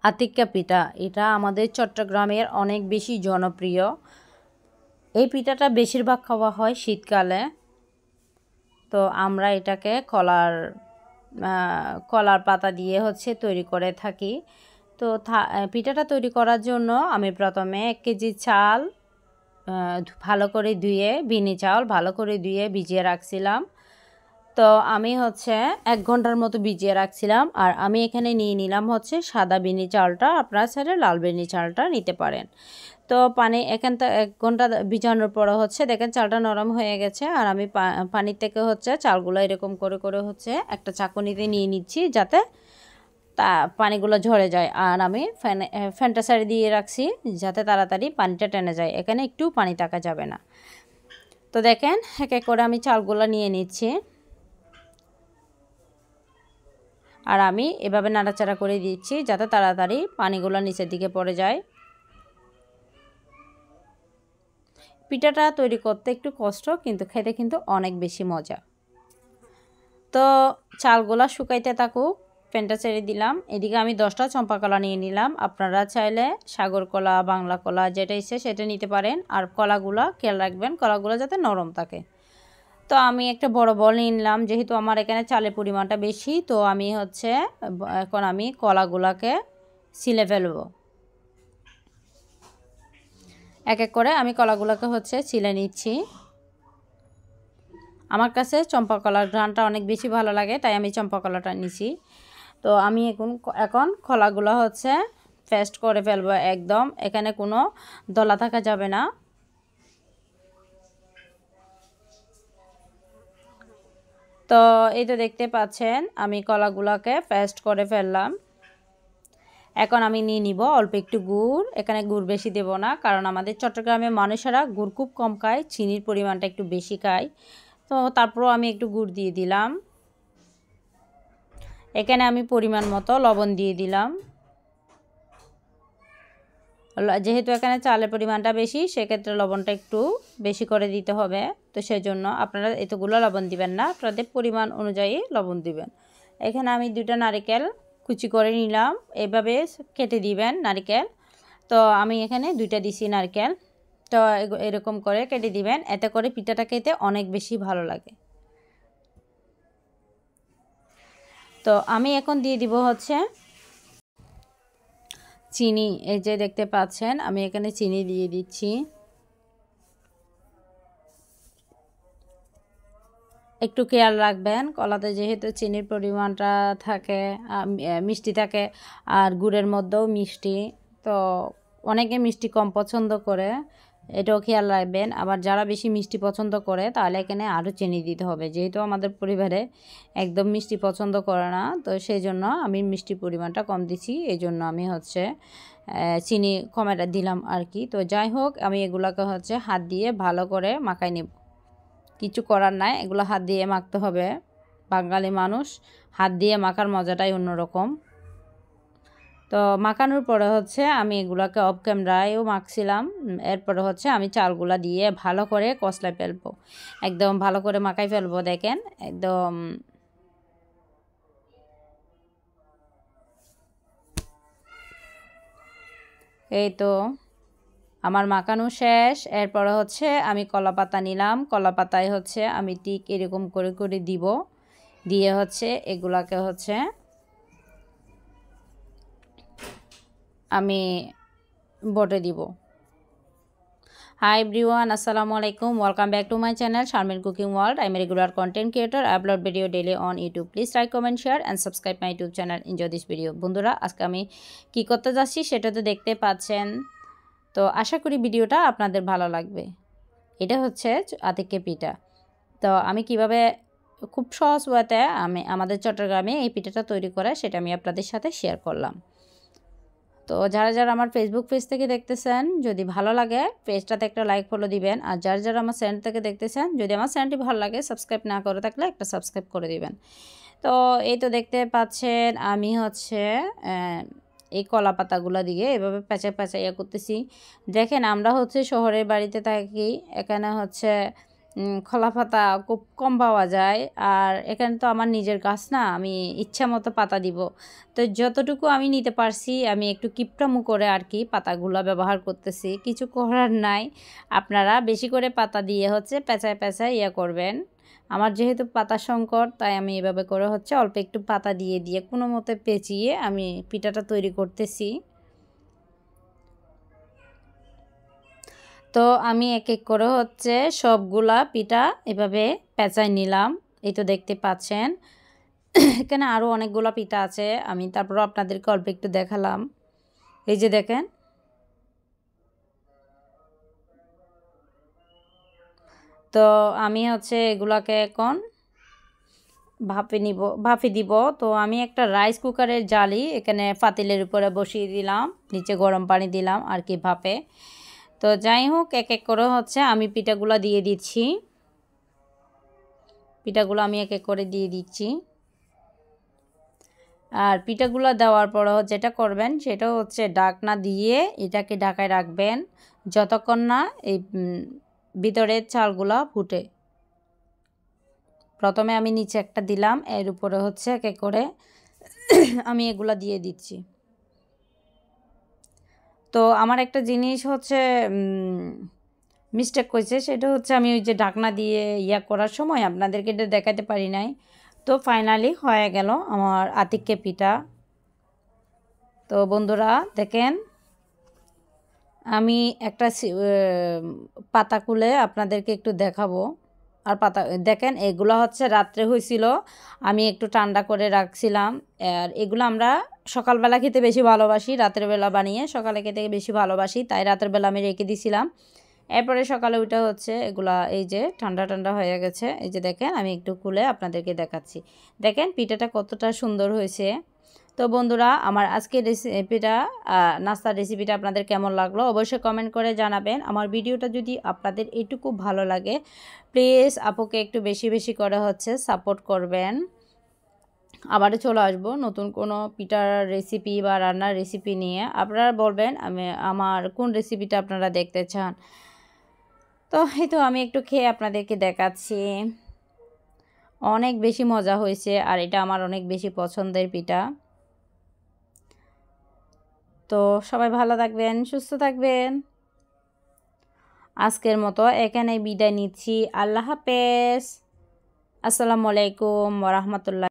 আতিক্কা পিঠা, এটা আমাদের চট্টগ্রামের অনেক বেশি জনপ্রিয়। এই পিঠাটা বেশিরভাগ খাওয়া হয় শীতকালে। তো আমরা এটাকে কলার পাতা দিয়ে তৈরি করে থাকি। তো পিঠাটা তৈরি করার জন্য আমি প্রথমে 1 কেজি চাল ভালো করে ধুয়ে, বিনি চাউল ভালো করে ধুয়ে ভিজিয়ে রাখছিলাম। তো আমি 1 ঘন্টার মতো ভিজিয়ে রাখছিলাম। আর আমি এখানে নিয়ে নিলাম সাদা বিনি চালটা, আপনারা চাইলে লাল বিনি চালটা নিতে পারেন। তো এখান থেকে 1 ঘন্টা ভিজানোর পরে দেখেন চালটা নরম হয়ে গেছে। আর আমি পানি থেকে চালগুলো এরকম করে করে একটা চাকুনিতে নিয়ে নিচ্ছি, যাতে পানিগুলো ঝরে যায়। আর আমি ফ্যানটা সাইডে দিয়ে রাখছি, যাতে তাড়াতাড়ি পানিটা টেনে যায়, এখানে একটু পানি থাকা যাবে না। তো দেখেন এক এক করে আমি চালগুলো নিয়ে নিচ্ছি। আর আমি এভাবে নাড়াচাড়া করে দিচ্ছি, যাতে তাড়াতাড়ি পানিগুলো নিচের দিকে পড়ে যায়। পিঠাটা তৈরি করতে একটু কষ্ট, কিন্তু খেতে কিন্তু অনেক বেশি মজা। তো চালগুলা শুকাইতে থাকুক, প্যানটা ছেড়ে দিলাম। এদিকে আমি 10টা চম্পা কলা নিয়ে নিলাম। আপনারা চাইলে সাগর কলা, বাংলা কলা যেটা ইচ্ছে সেটা নিতে পারেন। আর কলাগুলা খেয়াল রাখবেন, কলাগুলো যাতে নরম থাকে। তো আমি একটা বড় বল নিয়ে নিলাম, যেহেতু আমার এখানে চালের পরিমাণটা বেশি। তো আমি এখন আমি কলাগুলাকে ছিলে ফেলবো। এক এক করে আমি কলাগুলোকে ছিলে নিচ্ছি। আমার কাছে চম্পা কলার ঘ্রাণটা অনেক বেশি ভালো লাগে, তাই আমি চম্পা কলাটা নিছি। তো আমি এখন কলাগুলো পেস্ট করে ফেলবো একদম, এখানে কোনো দলা থাকা যাবে না। তো এই তো দেখতে পাচ্ছেন আমি কলাগুলোকে পেস্ট করে ফেললাম। এখন আমি নিয়ে নিব অল্প একটু গুড়। এখানে গুড় বেশি দেব না, কারণ আমাদের চট্টগ্রামের মানুষেরা গুড় খুব কম খায়, চিনির পরিমাণটা একটু বেশি খায়। তো তারপরও আমি একটু গুড় দিয়ে দিলাম। এখানে আমি পরিমাণ মতো লবণ দিয়ে দিলাম। যেহেতু এখানে চালের পরিমাণটা বেশি, সেক্ষেত্রে লবণটা একটু বেশি করে দিতে হবে। তো সেজন্য আপনারা এতগুলো লবণ দিবেন না, আপনাদের পরিমাণ অনুযায়ী লবণ দিবেন। এখানে আমি 2টা নারকেল কুচি করে নিলাম, এভাবে কেটে দিবেন নারকেল। তো আমি এখানে 2টা দিছি নারকেল। তো এরকম করে কেটে দিবেন, এতে করে পিঠাটা খেতে অনেক বেশি ভালো লাগে। তো আমি এখন দিয়ে দিব চিনি। এই যে দেখতে পাচ্ছেন আমি এখানে চিনি দিয়ে দিচ্ছি। একটু খেয়াল রাখবেন, কলাতে যেহেতু চিনির পরিমাণটা থাকে, মিষ্টি থাকে, আর গুড়ের মধ্যেও মিষ্টি। তো অনেকে মিষ্টি কম পছন্দ করে, এটাও খেয়াল রাখবেন। আবার যারা বেশি মিষ্টি পছন্দ করে, তাহলে এখানে আরও চিনি দিতে হবে। যেহেতু আমাদের পরিবারে একদম মিষ্টি পছন্দ করে না, তো সেই জন্য আমি মিষ্টির পরিমাণটা কম দিছি। এই জন্য আমি চিনি কমেটা দিলাম আর কি। তো যাই হোক, আমি এগুলোকে হাত দিয়ে ভালো করে মাখাই নেব। কিছু করার নাই, এগুলো হাত দিয়ে মাখতে হবে। বাঙালি মানুষ, হাত দিয়ে মাখার মজাটাই অন্যরকম। তো মাখানোর পরে আমি এগুলোকে অফ ক্যামেরায়ও মাখছিলাম। এরপরে আমি চালগুলা দিয়ে ভালো করে কষলাই ফেলবো, একদম ভালো করে মাখাই ফেলবো। দেখেন একদম এই তো আমার মাখানো শেষ। এরপরে আমি কলা পাতা নিলাম। কলা পাতায় আমি ঠিক এরকম করে করে দিব, দিয়ে এগুলাকে আমি বটে দিব। Hi everyone, Assalamu alaikum. Welcome back to my channel Sharmin Cooking World. I am a regular content creator. I upload video daily on YouTube. Please like, comment, share and subscribe my YouTube channel. Enjoy this video. বন্ধুরা, আজকে আমি কি করতে যাচ্ছি সেটা তো দেখতে পাচ্ছেন। তো আশা করি ভিডিওটা আপনাদের ভালো লাগবে। এটা আতিক্কা পিঠা। তো আমি কিভাবে খুব সহজ ওয়েতে আমাদের চট্টগ্রামে এই পিঠাটা তৈরি করে, সেটা আমি আপনাদের সাথে শেয়ার করলাম। তো যারা যারা আমার ফেসবুক পেজ থেকে দেখতেছেন, যদি ভালো লাগে পেজটাতে একটা লাইক ফলো দিবেন। আর যারা যারা আমার চ্যানেল থেকে দেখতেছেন, যদি আমার চ্যানেলটি ভালো লাগে, সাবস্ক্রাইব না করে থাকলে একটা সাবস্ক্রাইব করে দিবেন। তো এই তো দেখতে পাচ্ছেন আমি এই কলা পাতাগুলো দিয়ে এভাবে পেঁচাইয়া করতেছি। দেখেন আমরা শহরের বাড়িতে থাকি, এখানে খোলা পাতা খুব কম পাওয়া যায়। আর এখানে তো আমার নিজের গাছ না, আমি ইচ্ছা মতো পাতা দিব। তো যতটুকু আমি নিতে পারছি আমি একটু কিপটামু করে আর কি পাতাগুলো ব্যবহার করতেছি, কিছু করার নাই। আপনারা বেশি করে পাতা দিয়ে হচ্ছে পেঁচায় পেঁচায় ইয়ে করবেন। আমার যেহেতু পাতা সংকট, তাই আমি এভাবে করে হচ্ছে অল্প একটু পাতা দিয়ে দিয়ে কোনো মতে পেঁচিয়ে আমি পিঠাটা তৈরি করতেছি। তো আমি এক এক করে হচ্ছে সবগুলা পিঠা এভাবে পেঁচায় নিলাম। এই তো দেখতে পাচ্ছেন এখানে আরও অনেকগুলো পিঠা আছে, আমি তারপর আপনাদেরকে অল্প একটু দেখালাম। এই যে দেখেন, তো আমি হচ্ছে এগুলাকে এখন ভাপে দিব। তো আমি একটা রাইস কুকারের জালি এখানে পাতিলের উপরে বসিয়ে দিলাম, নিচে গরম পানি দিলাম আর কি ভাপে। তো যাই হোক, এক এক করে হচ্ছে আমি পিঠাগুলো দিয়ে দিচ্ছি। পিঠাগুলো আমি এক এক করে দিয়ে দিচ্ছি। আর পিঠাগুলো দেওয়ার পর যেটা করবেন সেটা হচ্ছে ঢাকনা দিয়ে এটাকে ঢাকায় রাখবেন যতক্ষণ না এই ভিতরের চালগুলো ফুটে। প্রথমে আমি নিচে একটা দিলাম, এর উপরে হচ্ছে এক এক করে আমি এগুলা দিয়ে দিচ্ছি। তো আমার একটা জিনিস হচ্ছে মিস্টেক হয়েছে, সেটা হচ্ছে আমি ওই যে ঢাকনা দিয়ে ইয়া করার সময় আপনাদেরকে এটা দেখাতে পারি নাই। তো ফাইনালি হয়ে গেল আমার আতিক্কে পিঠা। তো বন্ধুরা দেখেন, আমি একটা পাতা খুলে আপনাদেরকে একটু দেখাবো। আর পাতা দেখেন, এগুলো হচ্ছে রাত্রে হয়েছিল, আমি একটু ঠান্ডা করে রাখছিলাম। আর এগুলো আমরা সকালবেলা খেতে বেশি ভালোবাসি, রাতের বেলা বানিয়ে সকালে খেতে বেশি ভালোবাসি, তাই রাতের বেলা আমি রেখে দিছিলাম। এরপরে সকালে ওইটা হচ্ছে এগুলা এই যে ঠান্ডা ঠান্ডা হয়ে গেছে। এই যে দেখেন, আমি একটু খুলে আপনাদেরকে দেখাচ্ছি। দেখেন পিঠাটা কতটা সুন্দর হয়েছে। তো বন্ধুরা, আমার আজকের রেসিপিটা নাস্তার রেসিপিটা আপনাদের কেমন লাগলো অবশ্যই কমেন্ট করে জানাবেন। আমার ভিডিওটা যদি আপনাদের এটুকু ভালো লাগে, প্লিজ আপুকে একটু বেশি বেশি করে হচ্ছে সাপোর্ট করবেন। আবারও চলে আসবো নতুন কোনো পিঠার রেসিপি বা রান্নার রেসিপি নিয়ে। আপনারা বলবেন আমার কোন রেসিপিটা আপনারা দেখতে চান। তো এই তো আমি একটু খেয়ে আপনাদেরকে দেখাচ্ছি। অনেক বেশি মজা হয়েছে, আর এটা আমার অনেক বেশি পছন্দের পিঠা। তো সবাই ভালো থাকবেন, সুস্থ থাকবেন। আজকের মতো এখানে বিদায় নিচ্ছি। আল্লাহ হাফেজ। আসসালামু আলাইকুম ওয়া রাহমাতুল্লাহ।